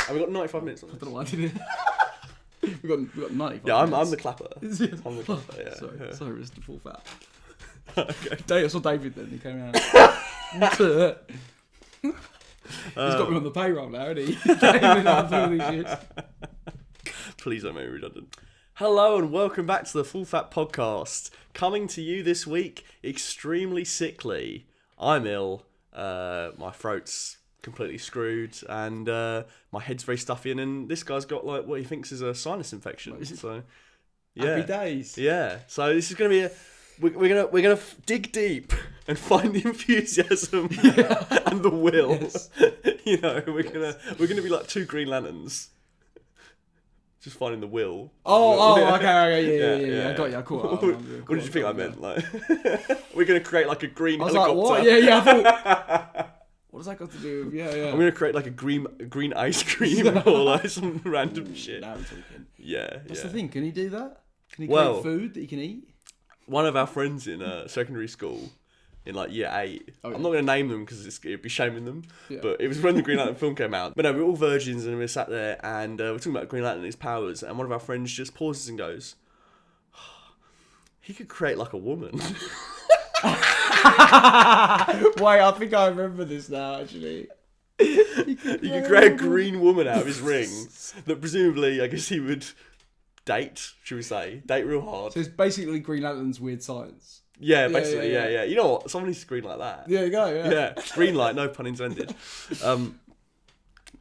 Have we got 95 minutes on this? I don't know why I did it. we got 95 minutes. Yeah, I'm the clapper. I'm the clapper, yeah. Sorry, it's the full fat. Okay. I saw David then, he came out. He's got me on the payroll now, hasn't he? Please don't make me redundant. Hello and welcome back to the Full Fat Podcast. Coming to you this week, extremely sickly. I'm ill. My throat's completely screwed, and my head's very stuffy. And then this guy's got like what he thinks is a sinus infection. So, yeah, happy days. Yeah. So this is gonna be we're gonna dig deep and find the enthusiasm and the will. Yes. You know, we're gonna be like two Green Lanterns. Just finding the will. Okay, yeah. I got you. Cool. What did you think I meant? Like, we're gonna create like a green helicopter. Like, what? Yeah. I thought, what does that got to do with? Yeah. I'm gonna create like a green ice cream or like some random shit. Now we're talking. Yeah. That's the thing. Can he do that? Can he create food that he can eat? One of our friends in secondary school, in like year 8. I'm not going to name them because it'd be shaming them. Yeah. But it was when the Green Lantern film came out. But no, we were all virgins and we were sat there and we're talking about Green Lantern and his powers. And one of our friends just pauses and goes, he could create like a woman. Wait, I think I remember this now, actually. You could create a green woman out of his ring that presumably, I guess he would date, should we say. Date real hard. So it's basically Green Lantern's weird science. Yeah, basically, yeah. You know what? Someone needs to green like that. Yeah, you go, Yeah, green light, no pun intended. In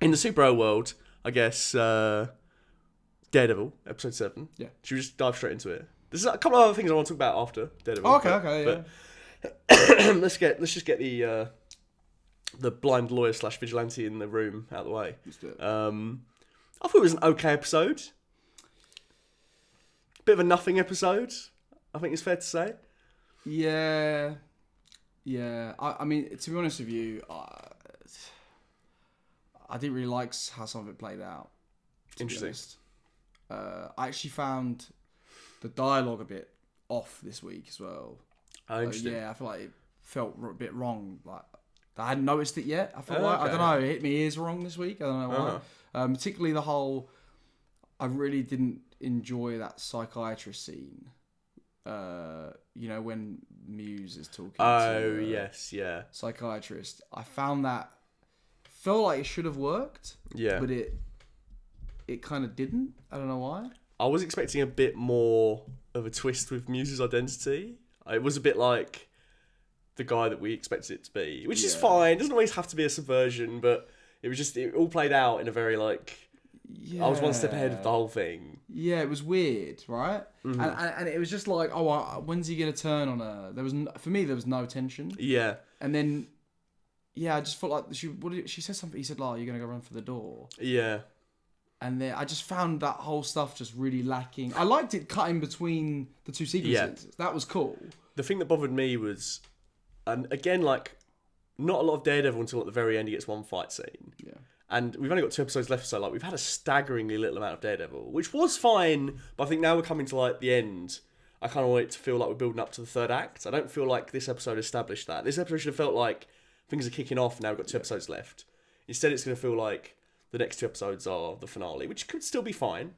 the superhero world, I guess, Daredevil, episode 7. Yeah. Should we just dive straight into it? There's a couple of other things I want to talk about after Daredevil. Okay, yeah. Let's just get the blind lawyer / vigilante in the room out of the way. Let's do it. I thought it was an okay episode. Bit of a nothing episode, I think it's fair to say. Yeah. I mean, to be honest with you, I didn't really like how some of it played out. Interesting. I actually found the dialogue a bit off this week as well. Oh, interesting. I feel like it felt a bit wrong. Like I hadn't noticed it yet. I felt I don't know. It hit my ears wrong this week. I don't know why. Particularly the whole. I really didn't enjoy that psychiatrist scene. When Muse is talking to yes, yeah. psychiatrist. I found that felt like it should have worked. Yeah. But it kind of didn't. I don't know why. I was expecting a bit more of a twist with Muse's identity. It was a bit like the guy that we expected it to be, which is fine. It doesn't always have to be a subversion, but it all played out in a very like. Yeah. I was one step ahead of the whole thing. Yeah, it was weird, right? Mm-hmm. And it was just like, when's he gonna turn on her? For me, there was no tension. Yeah. And then, I just felt like she said something. He said, "You're gonna go run for the door." Yeah. And then I just found that whole stuff just really lacking. I liked it cutting between the two sequences. Yeah. That was cool. The thing that bothered me was, and again, like, not a lot of Daredevil until at the very end he gets one fight scene. Yeah. And we've only got 2 episodes left, so like we've had a staggeringly little amount of Daredevil, which was fine. But I think now we're coming to like the end. I kind of want it to feel like we're building up to the third act. I don't feel like this episode established that. This episode should have felt like things are kicking off. Now we've got 2 episodes left. Instead, it's going to feel like the next 2 episodes are the finale, which could still be fine.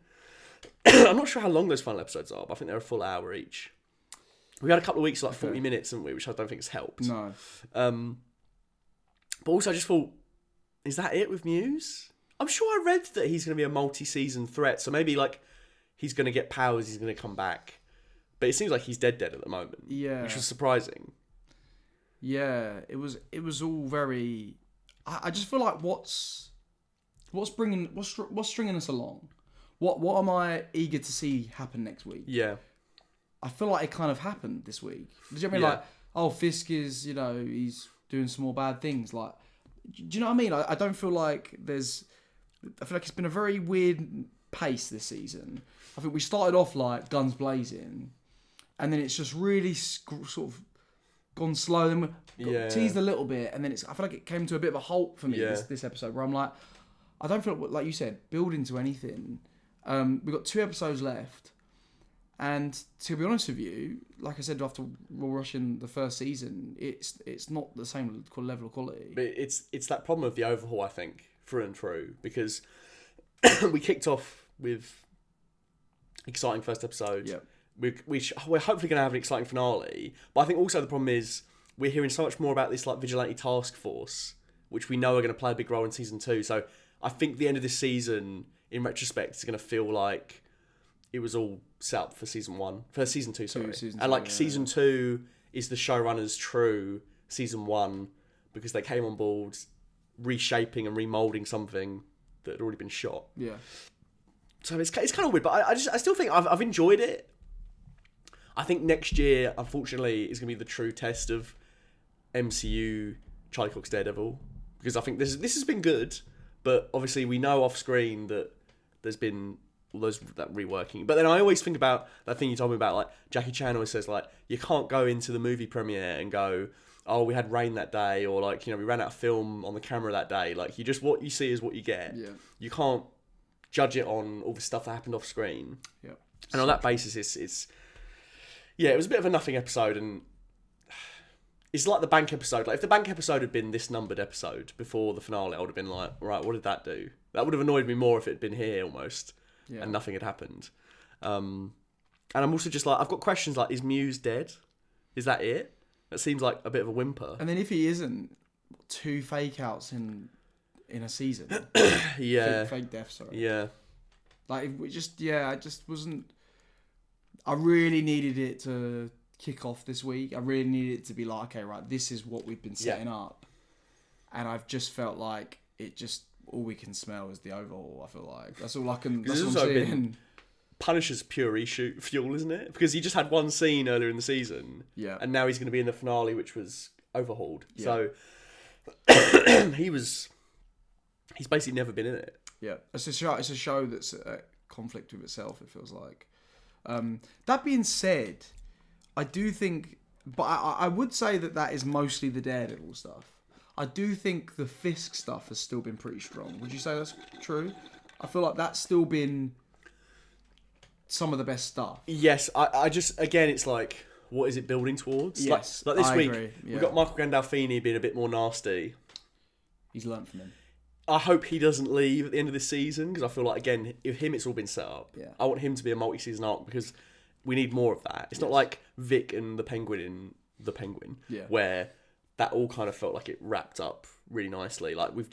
I'm not sure how long those final episodes are, but I think they're a full hour each. We had a couple of weeks of like 40 minutes, haven't we? Which I don't think has helped. No. But also, I just thought. Is that it with Muse? I'm sure I read that he's going to be a multi-season threat, so maybe like he's going to get powers, he's going to come back. But it seems like he's dead at the moment. Yeah, which was surprising. Yeah, it was all very. I just feel like what's stringing us along? What am I eager to see happen next week? Yeah, I feel like it kind of happened this week. Did you know what I mean? Like, Fisk is he's doing some more bad things like. Do you know what I mean? I don't feel like there's... I feel like it's been a very weird pace this season. I think we started off like guns blazing, and then it's just really sort of gone slow. Then we got teased a little bit, and then I feel like it came to a bit of a halt for me this episode, where I'm like, I don't feel like you said, build into anything. We've got 2 episodes left, and to be honest with you, like I said after Raw Russian the first season, it's not the same level of quality. But it's that problem of the overhaul, I think, through and through, because we kicked off with exciting first episode. Yep. We're hopefully going to have an exciting finale. But I think also the problem is we're hearing so much more about this like vigilante task force, which we know are going to play a big role in season 2. So I think the end of this season, in retrospect, is going to feel like it was all set up for season 2. Sorry, season 2 is the showrunners' true season 1 because they came on board reshaping and remoulding something that had already been shot. Yeah. So it's kind of weird, but I still think I've enjoyed it. I think next year, unfortunately, is going to be the true test of MCU Charlie Cox's Daredevil, because I think this has been good, but obviously we know off screen that there's been all that reworking. But then I always think about that thing you told me about, like Jackie Chan always says, like, you can't go into the movie premiere and go, oh, we had rain that day, or like, we ran out of film on the camera that day. Like, what you see is what you get. Yeah. You can't judge it on all the stuff that happened off screen. Yeah. And on that basis, it's it was a bit of a nothing episode, and it's like the bank episode. Like, if the bank episode had been this numbered episode before the finale, I would have been like, right, what did that do? That would have annoyed me more if it had been here almost, and nothing had happened. And I'm also just like, I've got questions like, is Muse dead? Is that it? That seems like a bit of a whimper. And then if he isn't, 2 fake outs in a season. Yeah. Fake death, sorry. Yeah. Like, I just wasn't... I really needed it to kick off this week. I really needed it to be like, okay, right, this is what we've been setting up. And I've just felt like all we can smell is the overhaul, I feel like. That's all I can... That's what I'm seeing. Punisher's pure reshoot fuel, isn't it? Because he just had one scene earlier in the season. Yeah. And now he's going to be in the finale, which was overhauled. Yeah. So he's basically never been in it. Yeah. It's a show that's at conflict with itself, it feels like. That being said, I do think... But I would say that is mostly the Daredevil stuff. I do think the Fisk stuff has still been pretty strong. Would you say that's true? I feel like that's still been some of the best stuff. Yes, I just, again, it's like, what is it building towards? Yes, like this I week, agree. Yeah. we've got Michael Gandolfini being a bit more nasty. He's learnt from him. I hope he doesn't leave at the end of this season, because I feel like, again, with him, it's all been set up. Yeah. I want him to be a multi-season arc, because we need more of that. It's not like Vic and the Penguin in The Penguin, where that all kind of felt like it wrapped up really nicely. Like, we've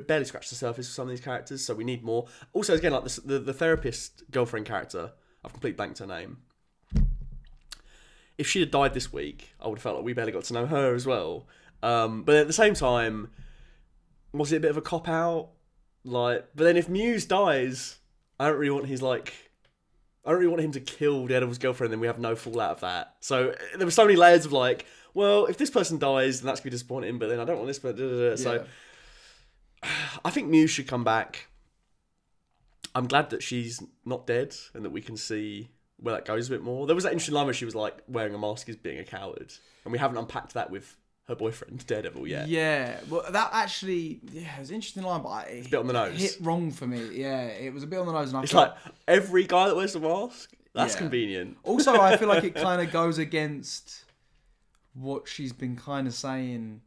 barely scratched the surface of some of these characters, so we need more. Also, again, like the therapist girlfriend character, I've completely blanked her name. If she had died this week, I would have felt like we barely got to know her as well. But at the same time, was it a bit of a cop out? Like, but then if Muse dies, I don't really want him to kill Daredevil's girlfriend, then we have no fallout of that. So there were so many layers of like, well, if this person dies, then that's going to be disappointing, but then I don't want this, but... So I think Muse should come back. I'm glad that she's not dead and that we can see where that goes a bit more. There was that interesting line where she was like, wearing a mask is being a coward. And we haven't unpacked that with her boyfriend, Daredevil, yet. Yeah, well, that actually... Yeah, it was an interesting line, but it's a bit on the nose. It hit wrong for me. Yeah, it was a bit on the nose. And it's like, every guy that wears a mask? That's convenient. Also, I feel like it kind of goes against what she's been kind of saying.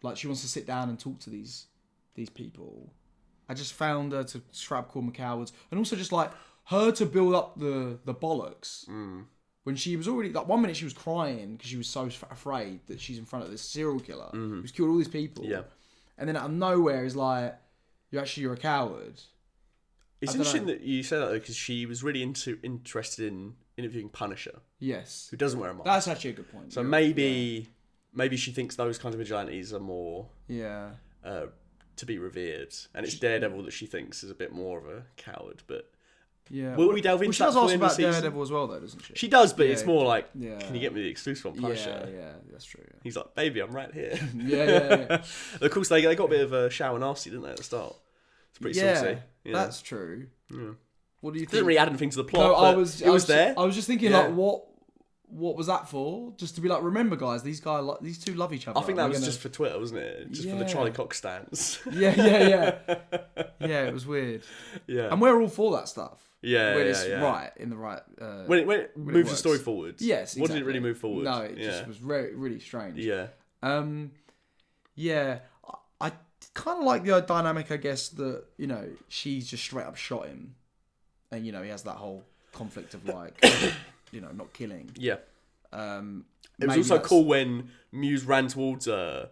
Like, she wants to sit down and talk to these people. I just found her to call them cowards. And also just like her to build up the bollocks. When she was already, like, 1 minute she was crying because she was so afraid that she's in front of this serial killer who's killed all these people. Yeah. And then out of nowhere is like, you're a coward. It's interesting that you say that though, because she was really interested in interviewing Punisher. Yes. Who doesn't wear a mask. That's actually a good point. So maybe she thinks those kinds of vigilantes are more to be revered. And it's Daredevil that she thinks is a bit more of a coward. But will we delve into that? She does ask about Daredevil as well though, doesn't she? She does, but it's more like, can you get me the exclusive on Punisher? Yeah, that's true. Yeah. He's like, baby, I'm right here. Yeah. Of course, they got a bit of a shower nasty, didn't they, at the start? It's pretty saucy. Yeah, that's true. Yeah. What do you think? It didn't really add anything to the plot. No, it was there. I was just thinking, like, what was that for? Just to be like, remember, guys, these two love each other. I think that was just for Twitter, wasn't it? Just for the Charlie Cox stance. Yeah, it was weird. Yeah, and we're all for that stuff. Yeah, when it's right in the right. When it moves the story forward. Yes, exactly. What did it really move forward? No, it just was really strange. Yeah. Yeah. kind of like the dynamic, I guess, that, you know, she's just straight up shot him. And, you know, he has that whole conflict of, like, you know, not killing. Yeah. It was Maybe also cool when Muse ran towards her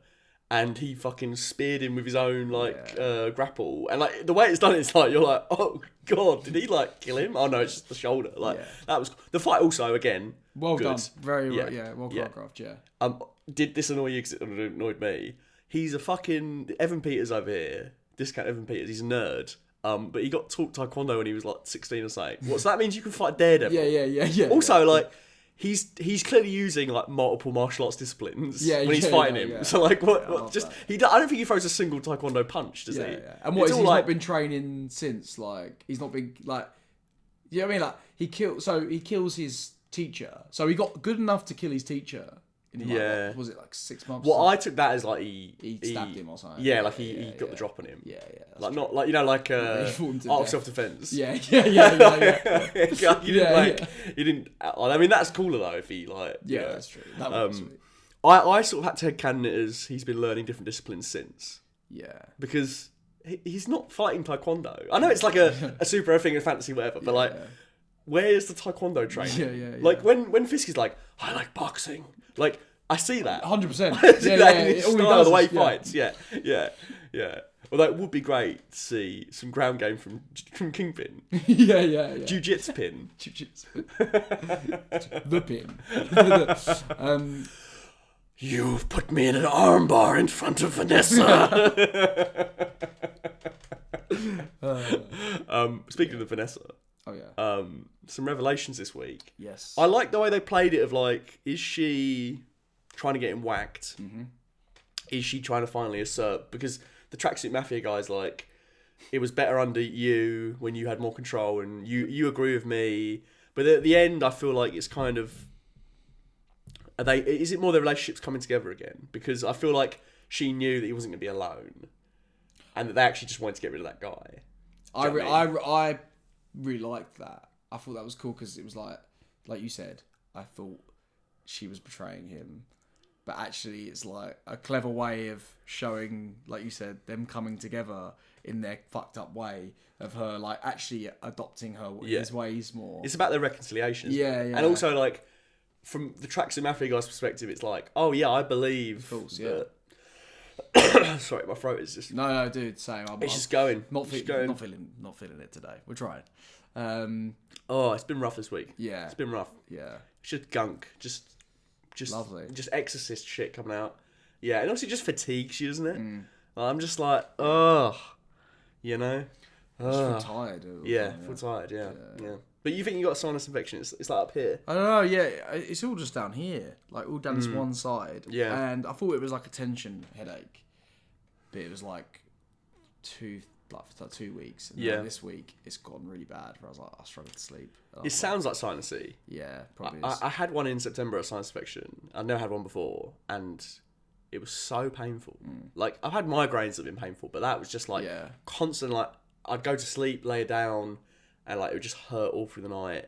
and he fucking speared him with his own, like, grapple. And, like, the way it's done, it's like, you're like, oh, God, did he, like, kill him? Oh, no, it's just the shoulder. Like, that was... The fight also, again, well good. done. Very, well choreographed, yeah. Did this annoy you? Because it annoyed me. He's a fucking... Evan Peters over here. Discount Evan Peters. He's a nerd. But he got taught taekwondo when he was, like, 16 or something. What, so that means you can fight Daredevil? Yeah. Also, like... He's clearly using like multiple martial arts disciplines when he's fighting him. Yeah. So like what just I don't think he throws a single taekwondo punch, does he? Yeah. And what is he's not been training since? Like he's not been like, you know what I mean? Like he kills his teacher. So he got good enough to kill his teacher. In like, was it like 6 months? Well, I took that as like he stabbed him or something. Yeah, like he got the drop on him. Yeah. Like not like, you know, like art of self-defense. Yeah. You didn't. I mean, that's cooler though if he like. Yeah, that's true. That was sweet. I sort of had to headcanon it as he's been learning different disciplines since. Yeah. Because he's not fighting taekwondo. I know it's like a superhero thing in fantasy, whatever, but like, where's the taekwondo training? Yeah. Like when Fisk is like, I like boxing. Like I see that 100%. The way he fights. Yeah. Although it would be great to see some ground game from Kingpin. Yeah. Jiu-jitsu pin. The pin. You've put me in an armbar in front of Vanessa. Speaking of Vanessa. Oh yeah. Some revelations this week. Yes. I like the way they played it of like, is she trying to get him whacked? Mm-hmm. Is she trying to finally assert? Because the Tracksuit Mafia guys, like, it was better under you when you had more control and you agree with me. But at the end, I feel like it's kind of... Is it more their relationships coming together again? Because I feel like she knew that he wasn't going to be alone. And that they actually just wanted to get rid of that guy. I really liked that. I thought that was cool because it was like you said, I thought she was betraying him. But actually it's like a clever way of showing, like you said, them coming together in their fucked up way of her like actually adopting his ways more. It's about their reconciliation. Yeah. And also like from the Tracksuit Mafia guy's perspective, it's like, oh yeah, I believe. Of course, that... Sorry, my throat is just... No, dude, same. It's just going. Not feeling it today. We're trying. It's been rough this week. Yeah. It's been rough. Yeah. It's just gunk. Just lovely. Just exorcist shit coming out. Yeah, and obviously just fatigues you, doesn't it? I'm just like, you know? Just feel tired. Feel tired, yeah. But you think you got a sinus infection? It's like up here. I don't know, yeah. It's all just down here. Like all down this one side. Yeah. And I thought it was like a tension headache. But it was like 2 weeks. And then this week it's gotten really bad where I was like, I struggled to sleep. It sounds like sinusy. Yeah, probably is. I had one in September, a sinus infection. I'd never had one before. And it was so painful. Like, I've had migraines that have been painful, but that was just like constant, like, I'd go to sleep, lay down, and like it would just hurt all through the night.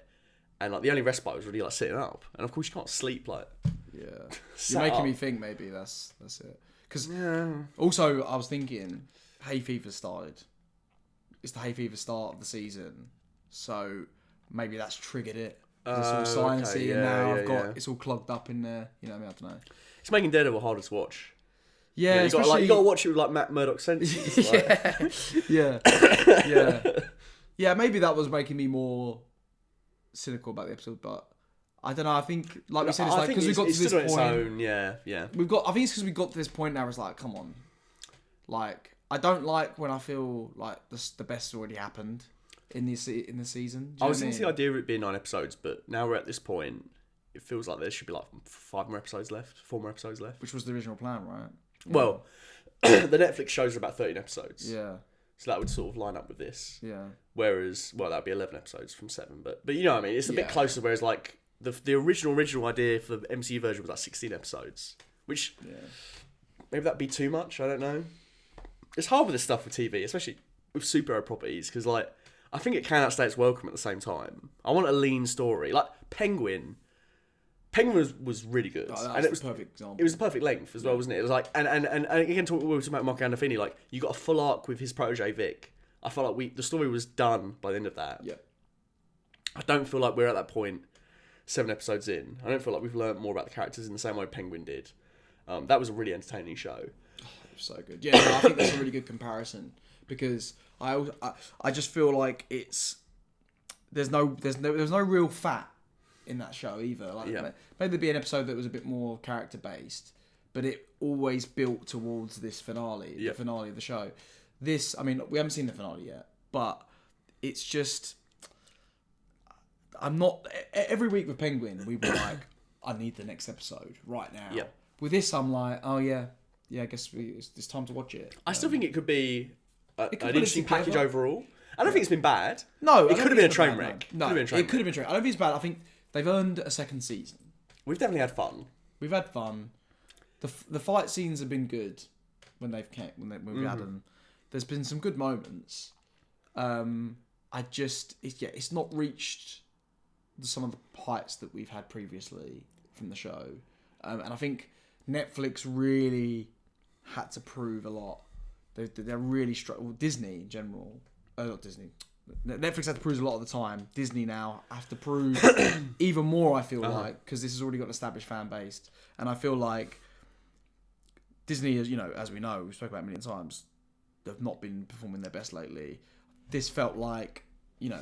And like the only respite was really like sitting up. And of course you can't sleep like... Yeah. You're making me think maybe that's it. Because also I was thinking, hay fever started. It's the hay fever start of the season. So maybe that's triggered it. It's all sinusy and now I've got it's all clogged up in there. You know what I mean? I don't know. It's making Daredevil harder to watch. Yeah, you got to watch it with like Matt Murdock senses. Yeah, maybe that was making me more cynical about the episode, but I don't know. I think, like we said, it's like because we got to this point. I think it's because we got to this point now. It's like, come on, like I don't like when I feel like the best already happened in the season. I was into the idea of it being 9 episodes, but now we're at this point. It feels like there should be like 4 more episodes left, which was the original plan, right? Yeah. Well, the Netflix shows are about 13 episodes. Yeah. So that would sort of line up with this. Yeah. Whereas, well, that'd be 11 episodes from 7, but you know what I mean. It's a bit closer. Whereas, like the original idea for the MCU version was like 16 episodes, which maybe that'd be too much. I don't know. It's hard with this stuff with TV, especially with superhero properties, because like I think it can outstay its welcome at the same time. I want a lean story, like Penguin. Penguin was really good, and it was the perfect example. It was the perfect length as well, wasn't it? It was like, and again, we were talking about Marco Gandolfini. Like, you got a full arc with his protege Vic. I felt like the story was done by the end of that. Yeah. I don't feel like we're at that point 7 episodes in. I don't feel like we've learned more about the characters in the same way Penguin did. That was a really entertaining show. Oh, it was so good. Yeah, no, I think that's a really good comparison because I just feel like there's no real fat in that show either. Like, maybe there'd be an episode that was a bit more character based, but it always built towards this finale, the finale of the show. This, I mean, we haven't seen the finale yet, but it's just, I'm not, every week with Penguin, we were like, I need the next episode right now. Yeah. With this, I'm like, oh yeah, I guess it's time to watch it. I still think it could be an interesting package overall. I don't think it's been bad. No, it could have been a train wreck. No, it could have been a train. I don't think it's bad. I think they've earned a second season. We've definitely had fun. We've had fun. The fight scenes have been good when we've had them. There's been some good moments. It's not reached some of the heights that we've had previously from the show, and I think Netflix really had to prove a lot. They're really Disney in general, not Disney. Netflix had to prove a lot of the time. Disney now have to prove even more. I feel like because this has already got an established fan base, and I feel like Disney, as we know, we've spoken about it a million times, they've not been performing their best lately. This felt like, are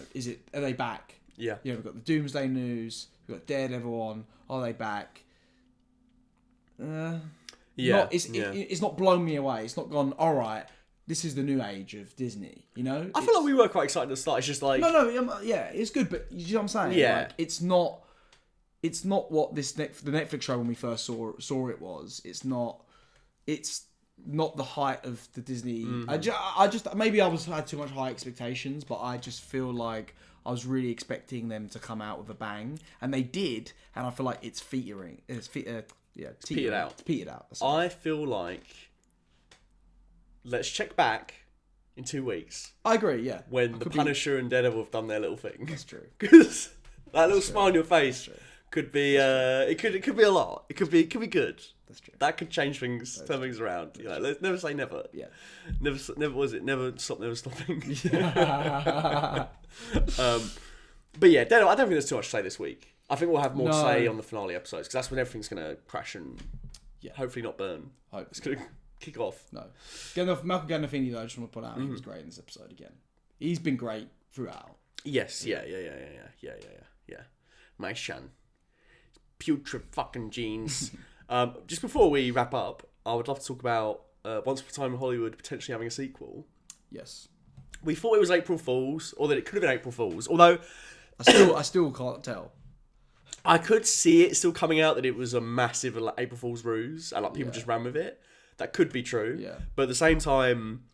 they back? Yeah. We've got the Doomsday News, we've got Daredevil on. Are they back? It's not blown me away. It's not gone, all right, this is the new age of Disney, I feel like we were quite excited at the start. It's just like... No, it's good, but you know what I'm saying? Yeah. Like, it's not what the Netflix show when we first saw it was. It's not the height of the Disney. Mm-hmm. I just maybe I had too much high expectations, but I just feel like I was really expecting them to come out with a bang, and they did, and I feel like it's teetering. It's petered out. It's petered out. I feel like let's check back in 2 weeks. I agree. Yeah. When the Punisher and Daredevil have done their little thing. That's true. Because that little smile on your face could be. It could be a lot. It could be good. That's true. That could change things, turn things around. Let's never say never. Yeah. Never was it? Never stop, never stopping. But yeah, Daredevil, I don't think there's too much to say this week. I think we'll have more to say on the finale episodes because that's when everything's going to crash and hopefully not burn. It's going to kick off. No. Malcolm Gandolfini, though, I just want to point out he was great in this episode again. He's been great throughout. Yes, yeah. My son. Putrid fucking genes. Just before we wrap up, I would love to talk about Once Upon a Time in Hollywood potentially having a sequel. Yes. We thought it was April Fool's, or that it could have been April Fool's, although... I still can't tell. I could see it still coming out that it was a massive April Fool's ruse, and people just ran with it. That could be true. Yeah. But at the same time,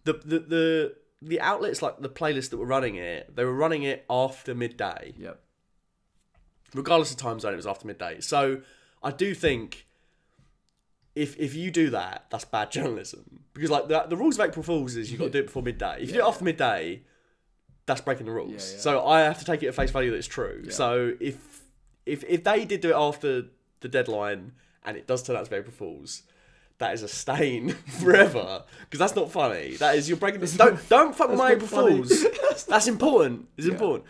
the outlets, like the playlist that were running it, they were running it after midday. Yep. Regardless of time zone, it was after midday. So I do think if you do that, that's bad journalism. Because like the rules of April Fool's is you've got to do it before midday. If you do it after midday, that's breaking the rules. Yeah. So I have to take it at face value that it's true. Yeah. So if they did do it after the deadline and it does turn out to be April Fool's, that is a stain forever. Because that's not funny. That is, you're breaking this. Don't fuck with my April Fool's. That's important. It's important.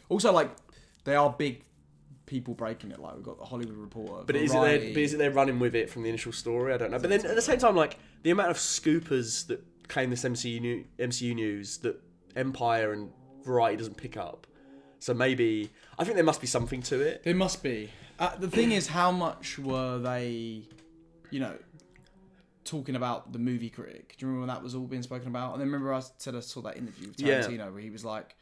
Also, like, they are big people breaking it. Like, we've got the Hollywood Reporter. But is it they're running with it from the initial story? I don't know. But then at the same time, like, the amount of scoopers that claim this MCU news that Empire and Variety doesn't pick up. So maybe... I think there must be something to it. There must be. The thing is, how much were they, talking about the movie critic? Do you remember when that was all being spoken about? And then remember I saw that interview with Tarantino where he was like,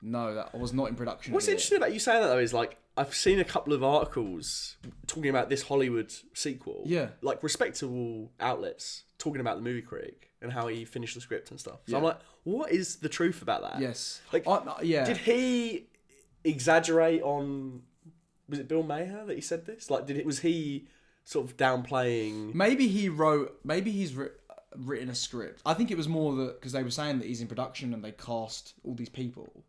no, that was not in production. What's interesting about you saying that, though, is like, I've seen a couple of articles talking about this Hollywood sequel. Yeah. Like, respectable outlets talking about the movie critic and how he finished the script and stuff. So I'm like, what is the truth about that? Yes. Like, did he exaggerate on... Was it Bill Maher that he said this? Like, was he sort of downplaying... Maybe he's written a script. I think it was more that... Because they were saying that he's in production and they cast all these people.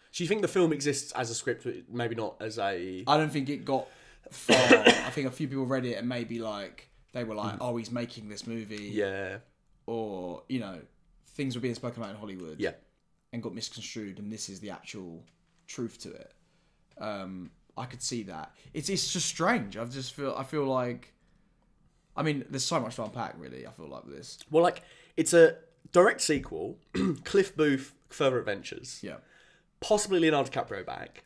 So you think the film exists as a script, but maybe not as a... I don't think it got far. I think a few people read it and maybe like they were like, "Oh, he's making this movie," Yeah. or things were being spoken about in Hollywood, Yeah. and got misconstrued, and this is the actual truth to it. I could see that. It's just strange. I feel like, I mean, there's so much to unpack. Really, I feel like with this. Well, like it's a direct sequel. Cliff Booth, Further Adventures. Yeah. Possibly Leonardo DiCaprio back.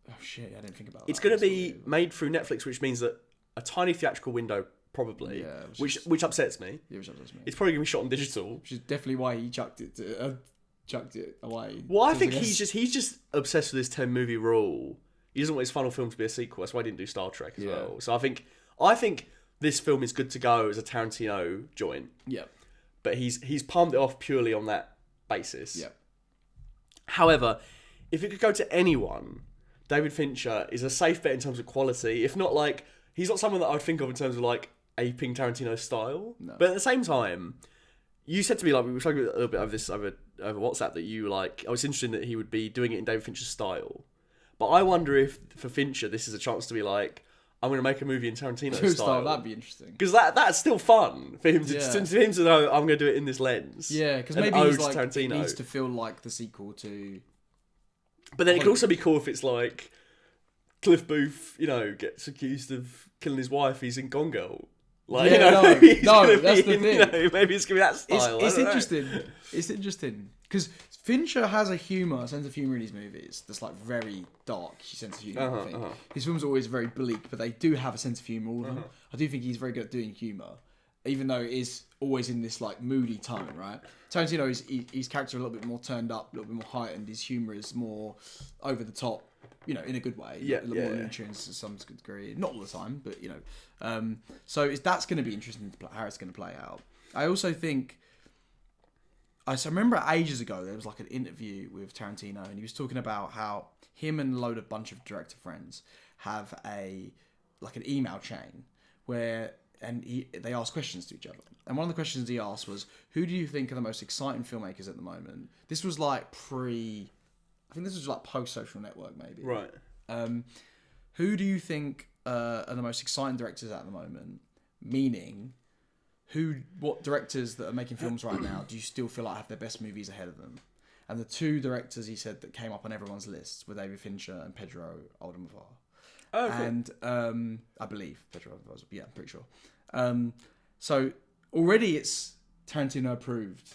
Oh shit! I didn't think about that. It's going to be made through Netflix, which means that a tiny theatrical window, probably. Yeah, which upsets me. Yeah, which upsets me. It's probably going to be shot on digital. Which is definitely why he chucked it away. Well, I think he's just obsessed with this 10-movie rule. He doesn't want his final film to be a sequel. That's why he didn't do Star Trek as well. So I think this film is good to go as a Tarantino joint. Yeah. But he's palmed it off purely on that basis. Yeah. However, if it could go to anyone, David Fincher is a safe bet in terms of quality. If not, like, he's not someone that I would think of in terms of like aping Tarantino's style. No. But at the same time, you said to me, like, we were talking a little bit over this over WhatsApp, that you like, I was interested that he would be doing it in David Fincher's style. But I wonder if for Fincher this is a chance to be like, I'm going to make a movie in Tarantino's style. That'd be interesting. Because that's still fun for him to know, I'm going to do it in this lens. Yeah, because maybe he's like, it needs to feel like the sequel to... But then it could also be cool if it's like Cliff Booth, gets accused of killing his wife. He's in Gone Girl. Like, that's the thing. Maybe it's gonna be that style. It's interesting. It's interesting because Fincher has a sense of humor in his movies that's like very dark sense of humor. I think his films are always very bleak, but they do have a sense of humor. All of them. I do think he's very good at doing humor, even though it is always in this like moody tone, right? Tarantino his character a little bit more turned up, a little bit more heightened. His humor is more over the top, in a good way. A little more nutrients to some degree, not all the time, but so that's going to be interesting how it's going to play out. I also think. I remember ages ago there was like an interview with Tarantino, and he was talking about how him and a bunch of director friends have an email chain where. And they ask questions to each other. And one of the questions he asked was, who do you think are the most exciting filmmakers at the moment? This was like I think this was like post-Social Network maybe. Right. Who do you think are the most exciting directors at the moment? Meaning, what directors that are making films right now do you still feel like have their best movies ahead of them? And the two directors he said that came up on everyone's lists were David Fincher and Pedro Almodovar. Oh, cool. And I believe Pedro was, I'm pretty sure. So already it's Tarantino approved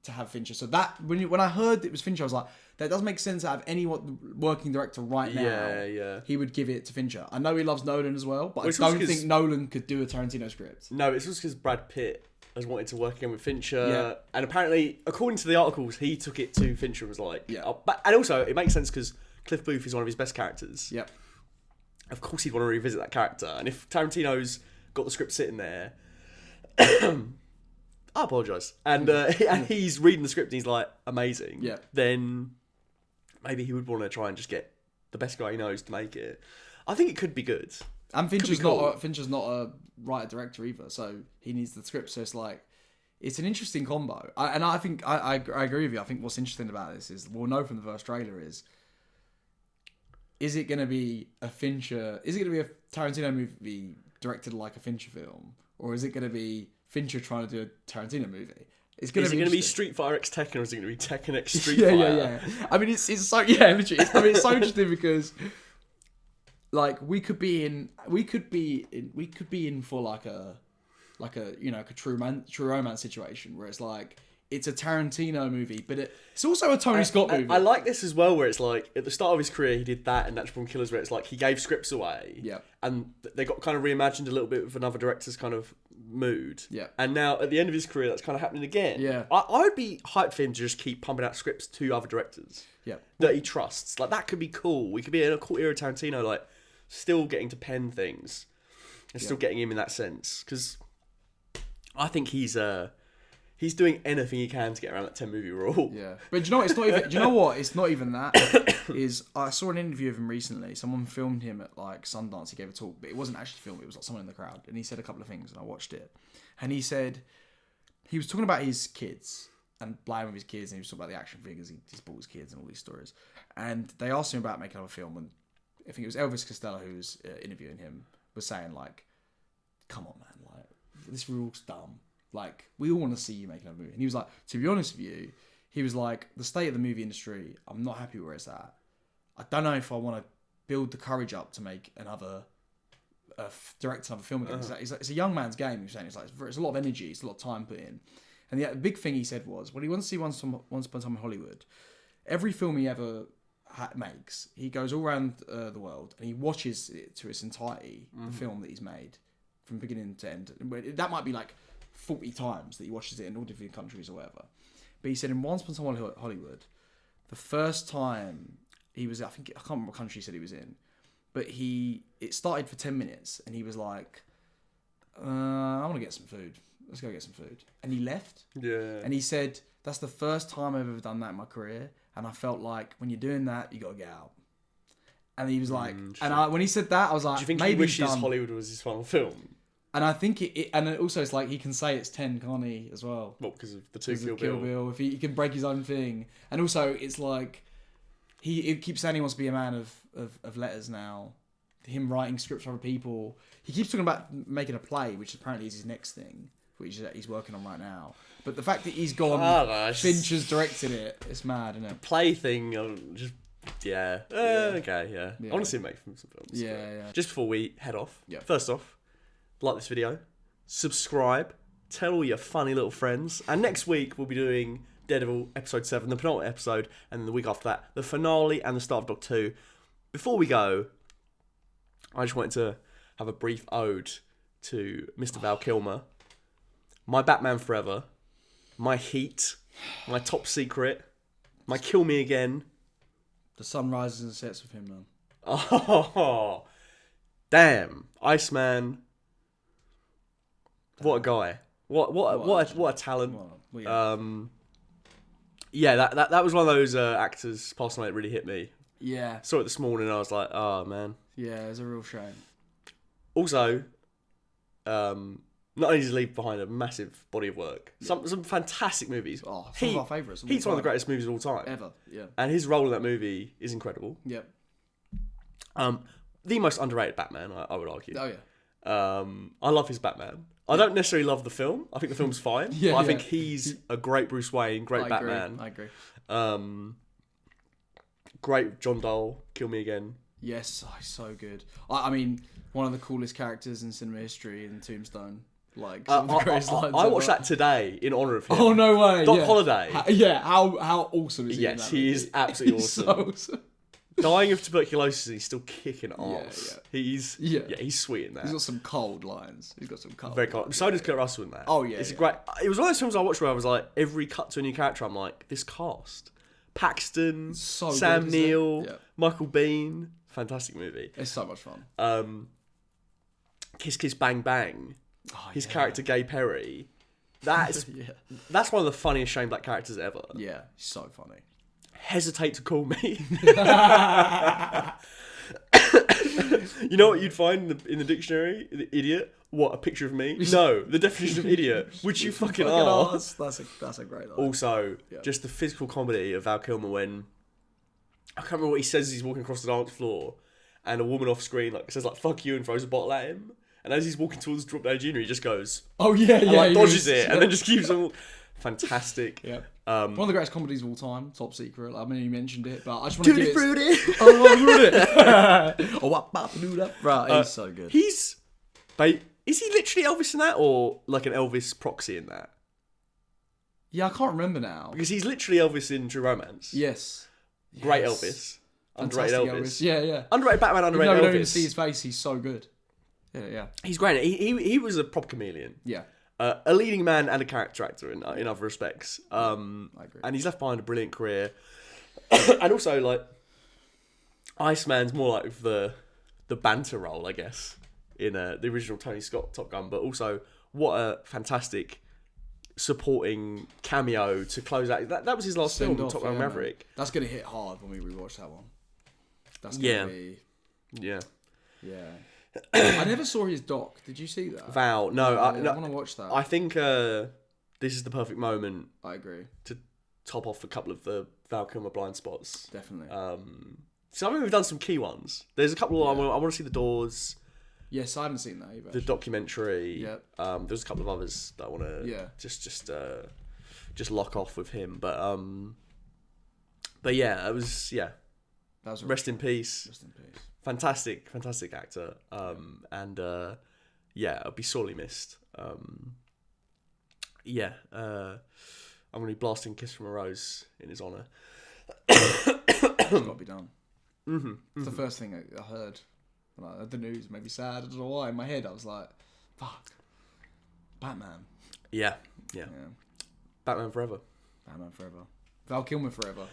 to have Fincher. So that when I heard it was Fincher, I was like, that does make sense to have any working director right now. Yeah. He would give it to Fincher. I know he loves Nolan as well, but I don't think Nolan could do a Tarantino script. No, it's just because Brad Pitt has wanted to work again with Fincher, and apparently, according to the articles, he took it to Fincher and was like, and also it makes sense because Cliff Booth is one of his best characters. Yep. Of course he'd want to revisit that character. And if Tarantino's got the script sitting there, I apologise, and he's reading the script and he's like, amazing, then maybe he would want to try and just get the best guy he knows to make it. I think it could be good. And Fincher's not a writer-director either, so he needs the script. So it's like, it's an interesting combo. I think I agree with you. I think what's interesting about this is, we'll know from the first trailer is it going to be a Fincher? Is it going to be a Tarantino movie directed like a Fincher film, or is it going to be Fincher trying to do a Tarantino movie? Is it going to be Street Fighter X Tekken, or is it going to be Tekken X Street Fighter? Yeah. I mean, it's so literally. It's so interesting because, like, we could be in for like a true romance situation where it's like, it's a Tarantino movie, but it's also a Tony Scott movie. I like this as well, where it's like, at the start of his career, he did that and Natural Born Killers, where it's like, he gave scripts away. Yeah. And they got kind of reimagined a little bit with another director's kind of mood. Yeah. And now, at the end of his career, that's kind of happening again. Yeah. I would be hyped for him to just keep pumping out scripts to other directors. Yeah. That he trusts. Like, that could be cool. We could be in a cool era of Tarantino, like, still getting to pen things. And still getting him in that sense. Because I think he's doing anything he can to get around that 10-movie rule. Yeah. But do you know what? It's not even. Do you know what? It's not even that. I saw an interview of him recently. Someone filmed him at like Sundance. He gave a talk, but it wasn't actually filmed. It was like someone in the crowd, and he said a couple of things, and I watched it. And he said he was talking about his kids and playing with his kids, and he was talking about the action figures he bought his kids and all these stories. And they asked him about making another film, and I think it was Elvis Costello who was interviewing him, was saying like, "Come on, man, like this rule's dumb. Like we all want to see you making a movie." And he was like, "To be honest with you," he was like, "The state of the movie industry, I'm not happy where it's at. I don't know if I want to build the courage up to make direct another film again. It's a young man's game." He was saying it's a lot of energy, it's a lot of time put in. And the big thing he said was, when he wants to see Once Upon a Time in Hollywood, every film he ever makes, he goes all around the world and he watches it to its entirety, the film that he's made from beginning to end. That might be like 40 times that he watches it in all different countries or whatever. But he said in Once Upon a Time in Hollywood, the first time he was, I can't remember what country he said he was in, but it started for 10 minutes and he was like, I want to get some food. Let's go get some food. And he left. Yeah. And he said, that's the first time I've ever done that in my career. And I felt like when you're doing that, you got to get out. And he was like, when he said that, I was like, do you think maybe he wishes Hollywood was his final film? And I think and also it's like he can say it's 10, can't he, as well? Well, because of the two Kill Bill. If he can break his own thing. And also it's like, he keeps saying he wants to be a man of letters now. Him writing scripts for other people. He keeps talking about making a play, which apparently is his next thing, which he's working on right now. But the fact that he's gone, Fincher's directed it, it's mad, isn't it? Play thing, okay, yeah. I want to see him make some films. Yeah. Just before we head off, first off, like this video, subscribe, tell all your funny little friends, and next week we'll be doing Daredevil episode 7, the penultimate episode, and then the week after that, the finale and the start of Doc 2. Before we go, I just wanted to have a brief ode to Mr. Val Kilmer. My Batman Forever, my Heat, my Top Secret, my Kill Me Again. The sun rises and sets with him, man. Oh, damn. Iceman. What a guy. What a talent. That was one of those actors passing away that really hit me. Yeah. Saw it this morning and I was like, oh, man. Yeah, it's a real shame. Also, not only does he leave behind a massive body of work, some fantastic movies. Oh, some of our favourites. He's one of the greatest movies of all time. Ever, yeah. And his role in that movie is incredible. Yep. The most underrated Batman, I would argue. Oh, yeah. I love his Batman. I don't necessarily love the film. I think the film's fine. But I think he's a great Bruce Wayne, great Batman. I agree. Great John Dole, Kill Me Again. Yes, he's so good. I mean, one of the coolest characters in cinema history in Tombstone. Like, some of the greatest lines I watched that today in honour of him. Oh, no way. Doc Holliday. How awesome is he? Yes, he is absolutely awesome. So awesome. Dying of tuberculosis, he's still kicking ass. Yeah. He's sweet in that. He's got some cold lines. Very cold. So does Kurt Russell in that. Oh, yeah. It's great. It was one of those films I watched where I was like, every cut to a new character, I'm like, this cast. Paxton, Sam Neill, Michael Biehn. Fantastic movie. It's so much fun. Kiss Kiss Bang Bang. His character Gay Perry. That's one of the funniest Shane Black characters ever. Yeah, so funny. Hesitate to call me. You know what you'd find in the dictionary? The idiot. What, a picture of me? No, the definition of idiot, which you fucking are. That's a great line. Also, just the physical comedy of Val Kilmer when I can't remember what he says as he's walking across the dance floor, and a woman off screen says "fuck you" and throws a bottle at him, and as he's walking towards Drop Down Junior, he just goes, "Oh yeah," and dodges it, and then just keeps on. Fantastic. Yeah. One of the greatest comedies of all time, Top Secret. I mean, you mentioned it, but I just want to give it. Fruity. Right, he's so good. Is he literally Elvis in that, or like an Elvis proxy in that? Yeah, I can't remember now. Because he's literally Elvis in True Romance. Yes. Great Elvis. Underrated Elvis. Yeah. Underrated Batman, underrated Elvis. We don't even see his face, he's so good. Yeah. He's great. He was a proper chameleon. Yeah. A leading man and a character actor in other respects. I agree. And he's left behind a brilliant career. And also, Iceman's more like the banter role, I guess, in the original Tony Scott Top Gun. But also, what a fantastic supporting cameo to close out. That was his last film, Top Gun Maverick. Man. That's going to hit hard when we rewatch that one. That's going to be... Yeah. I never saw his doc. Did you see that? Val, no. I want to watch that. I think this is the perfect moment. I agree. To top off a couple of the Val Kilmer blind spots. Definitely. So I think we've done some key ones. There's a couple. I want to see The Doors. Yes, I haven't seen that either. The documentary. Yeah. There's a couple of others that I want to just lock off with him. But yeah, it was That was rest in peace. Rest in peace. Fantastic actor. And I'll be sorely missed. I'm gonna be blasting "Kiss from a Rose" in his honour. It's got to be done. It's the first thing I heard. When I heard the news, it made me sad. I don't know why. In my head, I was like, "Fuck, Batman." Yeah. Batman forever. Batman forever. Val Kilmer forever.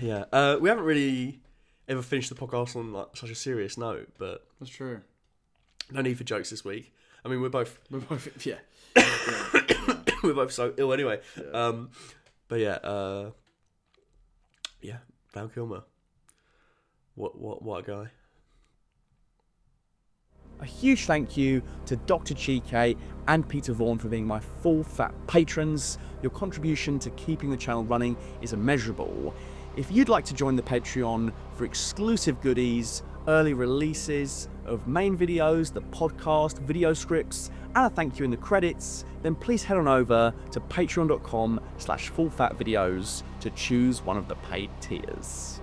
Yeah. We haven't really ever finished the podcast on like such a serious note, but that's true. No need for jokes this week. I mean, we're both yeah. we're both so ill anyway. Yeah. Val Kilmer. What a guy. A huge thank you to Dr. Chike and Peter Vaughan for being my full fat patrons. Your contribution to keeping the channel running is immeasurable. If you'd like to join the Patreon for exclusive goodies, early releases of main videos, the podcast, video scripts, and a thank you in the credits, then please head on over to patreon.com/fullfatvideos to choose one of the paid tiers.